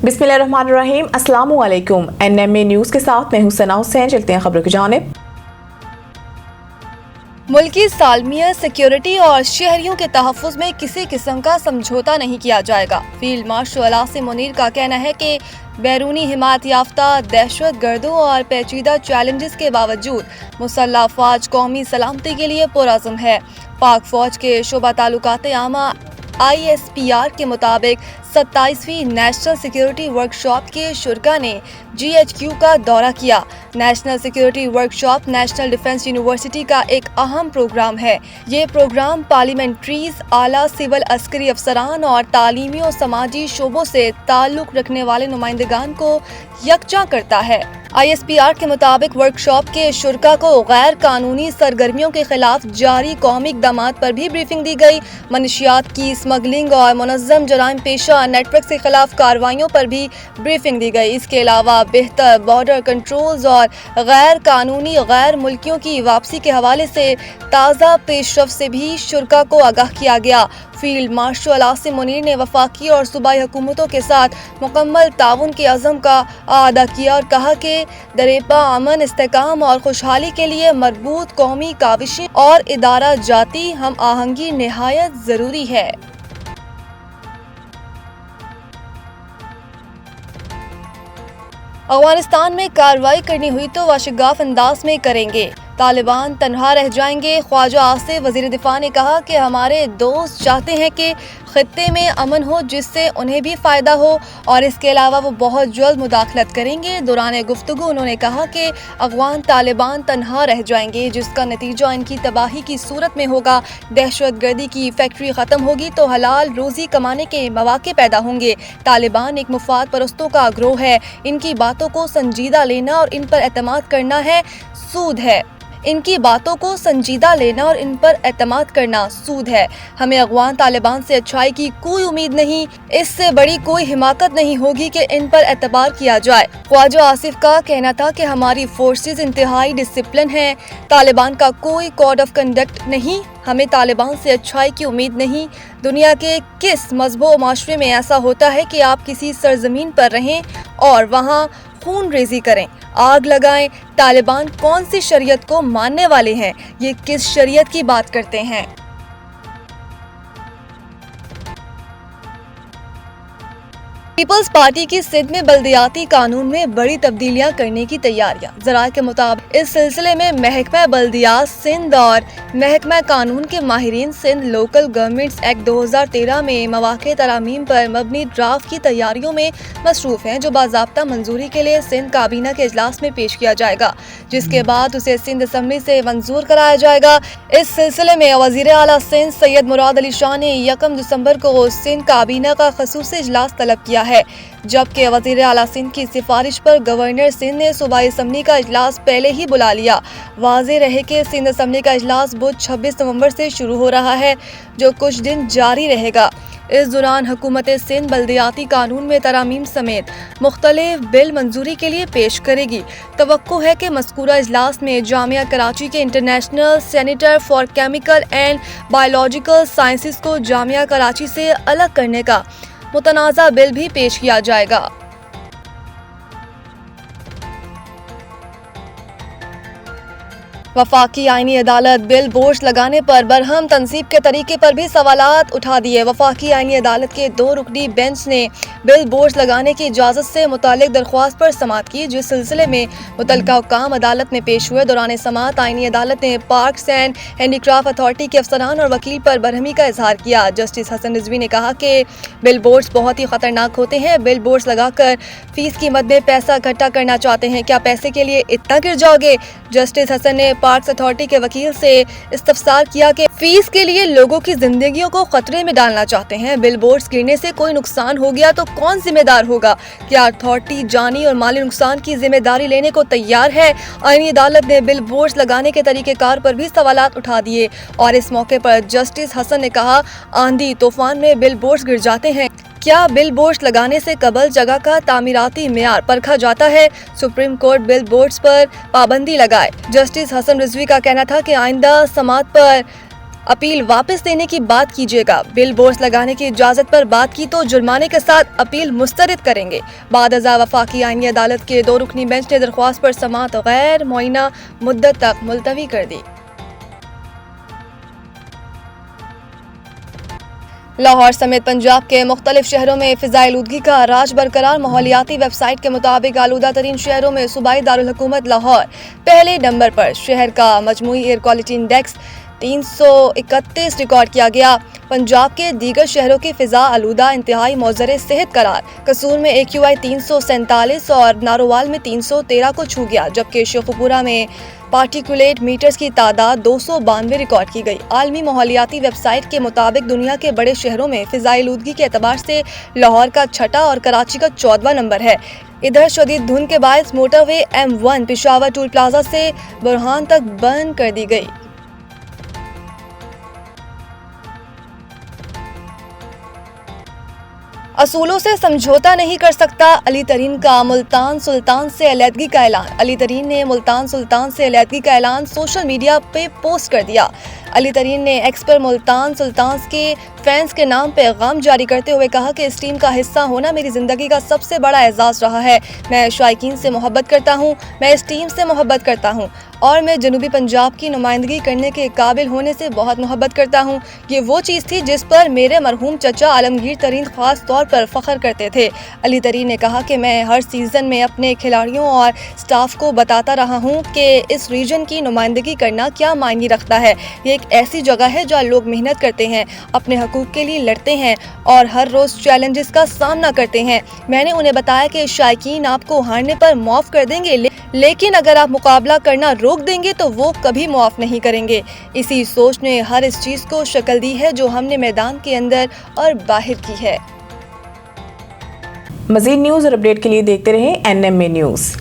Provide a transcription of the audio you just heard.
बिस्मिल्लाहिर्रहमानिर्रहीम। अस्सलाम वालेकुम। NMA न्यूज़ के साथ मैं हूं सना हुसैन। चलते हैं खबरों की जानिब। मुल्की सालमियत, सिक्योरिटी और शहरियों के तहफ़्फ़ुज़ में किसी किस्म का समझौता नहीं किया जाएगा। फील्ड मार्शल आसिम मुनीर का कहना है कि बैरूनी हिमायत याफ्ता दहशत गर्दों और पेचीदा चैलेंजेस के बावजूद मुसल्लह अफ़वाज कौमी सलामती के लिए पुरअज़्म है। पाक फ़ौज के शोबा ताल्लुकात आमा ISPR के मुताबिक 27वीं नेशनल सिक्योरिटी वर्कशॉप के शुरा ने GHQ का दौरा किया। National security workshop national defence university का एक अहम प्रोग्राम है। ये प्रोग्राम पार्लियामेंट्रीज, आला सिविल अस्करी अफसरान और तालीमी और समाजी शोबों से ताल्लुक रखने वाले नुमाइंदगान को यकजा करता है। ISPR के मुताबिक वर्कशॉप के शुरा को गैर कानूनी सरगर्मियों के खिलाफ जारी कौमी इक़दामात पर भी ब्रीफिंग दी गई। मनशियात की स्मगलिंग और मुनज़्ज़म जराइम पेशा नेटवर्क के खिलाफ कार्रवाइयों पर भी ब्रीफिंग दी गई। इसके अलावा बेहतर बॉर्डर कंट्रोल्स और गैर कानूनी गैर मुल्कियों की वापसी के हवाले से ताज़ा पेशरफ से भी शुरा को आगाह किया गया। फील्ड मार्शल आसिम मुनीर ने वफाकी और सूबाई हुकूमतों के साथ मुकम्मल ताउन के अज़म का अदा किया और कहा कि दरेपा अमन, इस्तेकाम और खुशहाली के लिए मरबूत कौमी काविशें और इदारा जाती हम आहंगी निहायत ज़रूरी है। अफगानिस्तान में कार्रवाई करनी हुई तो वाशगाफ अंदाज में करेंगे, तालिबान तनहा रह जाएंगे। ख्वाजा आसिफ वज़ीर दिफा ने कहा कि हमारे दोस्त चाहते हैं कि खित्ते में अमन हो जिससे उन्हें भी फ़ायदा हो और इसके अलावा वो बहुत जल्द मुदाखलत करेंगे। दौरान गुफ्तगू उन्होंने कहा कि अफगान तालिबान तनहा रह जाएंगे जिसका नतीजा इनकी तबाही की सूरत में होगा। दहशत गर्दी की फैक्ट्री ख़त्म होगी तो हलाल रोज़ी कमाने के मौके पैदा होंगे। तालिबान एक मुफाद परस्तों का गिरोह है। इनकी बातों को संजीदा लेना और इन पर एतमाद करना है सूद है। इनकी बातों को संजीदा लेना और इन पर एतमाद करना सूद है। हमें अफगान तालिबान से अच्छाई की कोई उम्मीद नहीं, इससे बड़ी कोई हिमाकत नहीं होगी कि इन पर एतबार किया जाए। ख्वाजा आसिफ का कहना था कि हमारी फोर्सेस इंतहाई डिसिप्लिन हैं, तालिबान का कोई कोड ऑफ कंडक्ट नहीं, हमें तालिबान से अच्छाई की उम्मीद नहीं। दुनिया के किस मजहब व माशरे में ऐसा होता है कि आप किसी सरजमीन पर रहें और वहाँ खून रेजी करें, आग लगाएं? तालिबान कौन सी शरीयत को मानने वाले हैं? ये किस शरीयत की बात करते हैं? पीपल्स पार्टी की सिंध में बल्दियाती कानून में बड़ी तब्दीलियां करने की तैयारियां। ज़राए के मुताबिक इस सिलसिले में महकमा बल्दियात सिंध और महकमा कानून के माहिरीन सिंध लोकल गवर्नमेंट्स एक्ट 2013 में मौाक़े तरामीम पर मबनी ड्राफ्ट की तैयारियों में मसरूफ़ हैं, जो बाज़ाब्ता मंजूरी के लिए सिंध काबीना के इजलास में पेश किया जाएगा, जिसके बाद उसे सिंध असम्बली से मंजूर कराया जाएगा। इस सिलसिले में वज़ीर आला सिंध सैयद मुराद अली शाह ने 1 दिसंबर को सिंध काबीना का ख़ुसूसी इजलास तलब किया है, जबकि वज़ीर आला सिंध की सिफारिश पर गवर्नर सिंध ने सूबाई असम्बली का इजलास पहले ही बुला लिया। वाज़ेह रहे कि सिंध असम्बली का इजलास बुध 26 नवंबर से शुरू हो रहा है, जो कुछ दिन जारी रहेगा। इस दौरान हुकूमत सिंध बल्दियाती कानून में तरामीम समेत मुख्तलिफ बिल मंजूरी के लिए पेश करेगी। तवक्को है कि मज़कूरा इजलास में जामिया कराची के international centre for chemical and biological sciences को जामिया कराची से अलग करने का मुतनाज़ा बिल भी पेश किया जाएगा। वफाकी आईनी अदालत बिल बोर्ड लगाने पर बरहम तनसीब के तरीके पर भी सवालात उठा दिए। वफाकी आईनी अदालत के 2 रुकनी बेंच ने बिल बोर्ड लगाने की इजाज़त से मुतालिक दरख्वास्त पर समाअत की, जिस सिलसिले में मुतल्लिका हुक्काम अदालत में पेश हुए। दौरान समाअत आईनी अदालत ने पार्क्स एंड हैंडीक्राफ्ट अथॉरिटी के अफसरान और वकील पर बरहमी का इजहार किया। जस्टिस हसन रिजवी ने कहा कि बिल बोर्ड्स बहुत ही ख़तरनाक होते हैं। बिल बोर्ड्स लगाकर फीस की मद में पैसा इकट्ठा करना चाहते हैं, क्या पैसे के लिए इतना गिर जाओगे? जस्टिस हसन ने पार्क्स अथॉरिटी के वकील से इस्तफसार किया कि फीस के लिए लोगों की जिंदगियों को खतरे में डालना चाहते हैं। बिल बोर्ड्स गिरने से कोई नुकसान हो गया तो कौन जिम्मेदार होगा? क्या अथॉरिटी जानी और माली नुकसान की जिम्मेदारी लेने को तैयार है? आईनी अदालत ने बिल बोर्ड्स लगाने के तरीक़ेकार पर भी सवालात उठा दिए और इस मौके पर जस्टिस हसन ने कहा, आंधी तूफान में बिल बोर्ड्स गिर जाते हैं, क्या बिल बोर्ड्स लगाने से कबल जगह का तामीराती मेयार परखा जाता है? सुप्रीम कोर्ट बिल बोर्ड्स पर पाबंदी लगाए। जस्टिस हसन रिजवी का कहना था कि आइंदा समाअत पर अपील वापस लेने की बात कीजिएगा। बिल बोर्ड्स लगाने की इजाजत पर बात की तो जुर्माने के साथ अपील मुस्तरद करेंगे। बाद अज़ा वफाकी आईनी अदालत के 2 रुकनी बेंच ने दरख्वास्त पर समाअत गैर मुअय्यना मुद्दत तक मुलतवी कर दी। लाहौर समेत पंजाब के मुख्तलिफ शहरों में फ़िज़ाई आलूदगी का राज बरकरार। माहौलियाती वेबसाइट के मुताबिक आलूदा तरीन शहरों में सूबाई दारुल हुकूमत लाहौर पहले नंबर पर। शहर का मजमूई एयर क्वालिटी इंडेक्स 331 रिकॉर्ड किया गया। पंजाब के दीगर शहरों की फ़िज़ा आलूदा इंतहाई मौज़र सेहत करार। कसूर में AQI 347 और नारोवाल में 313 को छू गया, जबकि शेखुपुरा में पार्टिकुलेट मीटर्स की तादाद 292 रिकॉर्ड की गई। आलमी माहौलियाती वेबसाइट के मुताबिक दुनिया के बड़े शहरों में फ़िज़ाई आलूदगी के एतबार से लाहौर का 6ठा और कराची का 14वां नंबर है। इधर शदीद धुंध के बायस motorway M1 Peshawar toll plaza से बुरहान तक बंद कर दी गई। असूलों से समझौता नहीं कर सकता, अली तरीन का मुल्तान सुल्तान से अलहदगी का ऐलान। अली तरीन ने मुल्तान सुल्तान से अलहदगी का ऐलान सोशल मीडिया पे पोस्ट कर दिया। अली तरीन ने एक्स पर मुल्तान सुल्तान के फैंस के नाम पैगाम जारी करते हुए कहा कि इस टीम का हिस्सा होना मेरी ज़िंदगी का सबसे बड़ा एजाज़ रहा है। मैं शायकीन से मोहब्बत करता हूँ, मैं इस टीम से मोहब्बत करता हूँ और मैं जनूबी पंजाब की नुमाइंदगी करने के काबिल होने से बहुत मोहब्बत करता हूँ। ये वो चीज़ थी जिस पर मेरे मरहूम चचा आलमगीर तरीन ख़ास तौर पर फ़ख्र करते थे। अली तरीन ने कहा कि मैं हर सीज़न में अपने खिलाड़ियों और स्टाफ को बताता रहा हूँ कि इस रीजन की नुमाइंदगी करना क्या मायने रखता है। ये एक ऐसी जगह है जहाँ लोग मेहनत करते हैं, अपने हकूक़ के लिए लड़ते हैं और हर रोज़ चैलेंजेस का सामना करते हैं। मैंने उन्हें बताया कि शायकीन आपको हारने पर माफ़ कर देंगे, लेकिन अगर आप मुकाबला करना रोक देंगे तो वो कभी माफ़ नहीं करेंगे। इसी सोच ने हर इस चीज़ को शक्ल दी है जो हमने मैदान के अंदर और बाहर की है। मज़ीद न्यूज़ और अपडेट के लिए देखते रहें NMA न्यूज़।